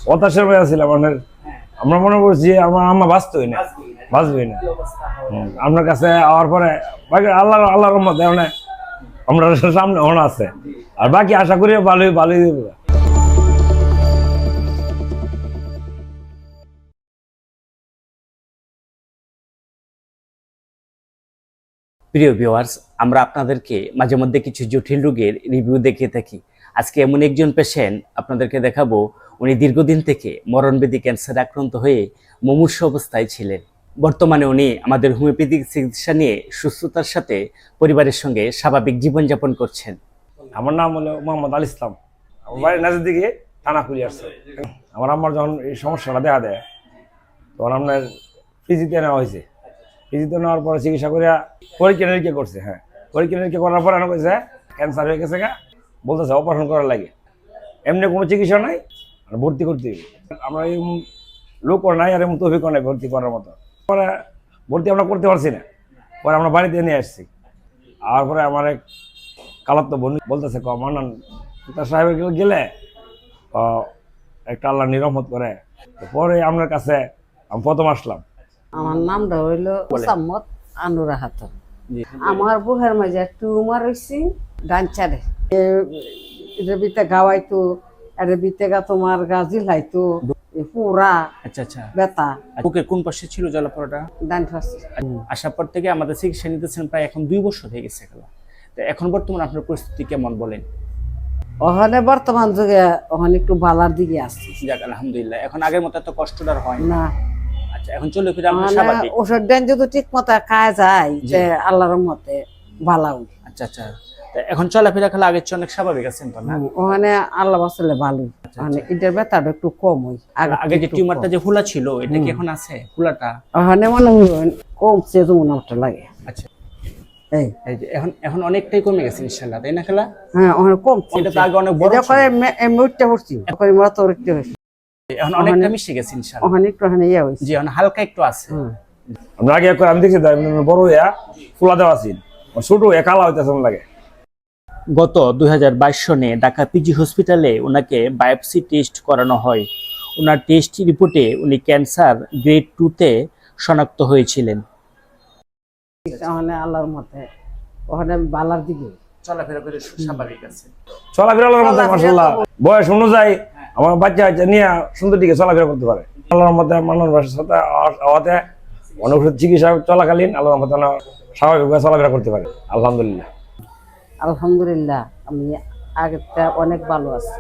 হতাশার মধ্যে ছিলাম মানে আমরা মনে করছি আমার আম্মা বাঁচতই না, বাঁচবই না। আপনার কাছে আওয়ার পরে বাকি আল্লাহর রহমতে মানে আমরা সামনে অনা আছে, আর বাকি আশা করি ভালোই ভালোই দেবো। প্রিয় ভিউয়ার্স, আমরা আপনাদেরকে মাঝে মধ্যে কিছু জটিল রোগের রিভিউ দেখিয়ে থাকি। আজকে এমন একজন পেশেন্ট আপনাদেরকে দেখাবো, উনি দীর্ঘদিন থেকে মরণবেদী ক্যান্সারে আক্রান্ত হয়ে মুমূর্ষু অবস্থায় ছিলেন। বর্তমানে উনি আমাদের হোমিওপ্যাথিক চিকিৎসা নিয়ে সুস্থতার সাথে পরিবারের সঙ্গে স্বাভাবিক জীবনযাপন করছেন। আমার নাম হলো মোহাম্মদ আল ইসলাম। আমার বাড়ির নাজের দিকে থানা খুলি আসছে। আমার আম্মার যখন এই সমস্যাটা দেখা দেয় তখন আপনার পিজিতে নেওয়া হয়েছে। পিজিতে নেওয়ার পরে চিকিৎসা করিয়া পরীক্ষা নিরীক্ষা করছে। হ্যাঁ, পরীক্ষা নিরীক্ষা করার পরে কইছে ক্যান্সার হয়ে গেছে, বলতেছে অপারেশন করার লাগে। এমনি কোনো চিকিৎসা নাই, আর ভর্তি করতে হবে। আমরা এই লোকও নাই আর এমন তৌফিকও নাই ভর্তি করার মতো। পরে ভর্তি আমরা করতে পারছি না, পরে আমরা বাড়িতে নিয়ে আসছি। আর পরে আমার এক কালাত্ত বোন বলতেছে মানান পিতা সাহেবের গেলে একটা আল্লাহ নিরহমত করে। পরে আপনার কাছে আমি প্রথম আসলাম। আমার নামটা হইল মোসাম্মদ আনুরা খাতুন। আমার বুহের মাঝে টিউমার হয়েছি ডাঞ্চারে, এটার ভিতরে গাওয়াইতো, এর ভিতরে তোমার গাজি লাইতো পুরা। আচ্ছা আচ্ছা, ব্যথা। বুকের কোন পাশে ছিল জ্বালাপোড়াটা? ডান পাশে। আসার পর থেকে আমাদের চিকিৎসা নিতেছেন প্রায় এখন 2 বছর হয়ে গেছে। তো এখন বর্তমানে আপনার পরিস্থিতি কেমন বলেন? ওখানে বর্তমান যুগে ওখানে একটু বালার দিকে আসছি। যাক আলহামদুলিল্লাহ, এখন আগের মতো এত কষ্টটা হয় না। আচ্ছা, এখন চলে ফিরে আমরা স্বাভাবিক। ওষুধ দেন যদি ঠিক মতো খাওয়া যায় যে আল্লাহর মতে ভালো। আচ্ছা আচ্ছা, এখন চলাফেরা খেলা আগের চেয়ে অনেক স্বাভাবিক আছেন তো না? ওখানে আল্লাহ বাঁচালে ভালো। মানে এটার ব্যথাটা একটু কম হয়। আগে যে টিউমারটা যে ফুলা ছিল এটা কি এখন আছে ফুলাটা? ওখানে মনে হয় কমছে যেমন একটা লাগে। আচ্ছা, এই যে এখন এখন অনেকটাই কমে গেছে ইনশাআল্লাহ, তাই না খালা? হ্যাঁ, ওখানে কম। এটা তো আগে অনেক বড় ছিল। করে উঠতে পড়ছি, করে মরা তো উঠতে হয়েছে। এখন অনেকটা মিশে গেছে ইনশাআল্লাহ। ওখানে একটু ওখানে ইয়ে হয়েছে। জি, এখন হালকা একটু আছে। আমরা আগে আমি দেখছি বড় হইয়া ফুলা দেওয়া ছিল, ছোট হয়ে কালা হইতেছে লাগে। গত 2022 সনে ঢাকা পিজি হসপিটালে ওনাকে বায়োপসি টেস্ট করানো হয়। ওনার টেস্ট রিপোর্টে উনি ক্যান্সার গ্রেড 2-তে শনাক্ত হয়েছিলেন। ওখানে আল্লাহর মতে ওখানে বালার দিকে চলাফেরা করে স্বাভাবিক আছে। চলাফেরা আল্লাহর মধ্যে মাশাআল্লাহ বয়স অনুযায়ী আমার বাচ্চা নিয়ে সুন্দর দিকে চলাফেরা করতে পারে। আল্লাহর মধ্যে মানুষ বাসার সাথে হওয়াতে অনেক চিকিৎসা চলাকালীন আল্লাহর মধ্যে স্বাভাবিকভাবে চলাফেরা করতে পারে। আলহামদুলিল্লাহ, আলহামদুলিল্লাহ আমি আগেরটা অনেক ভালো আছি।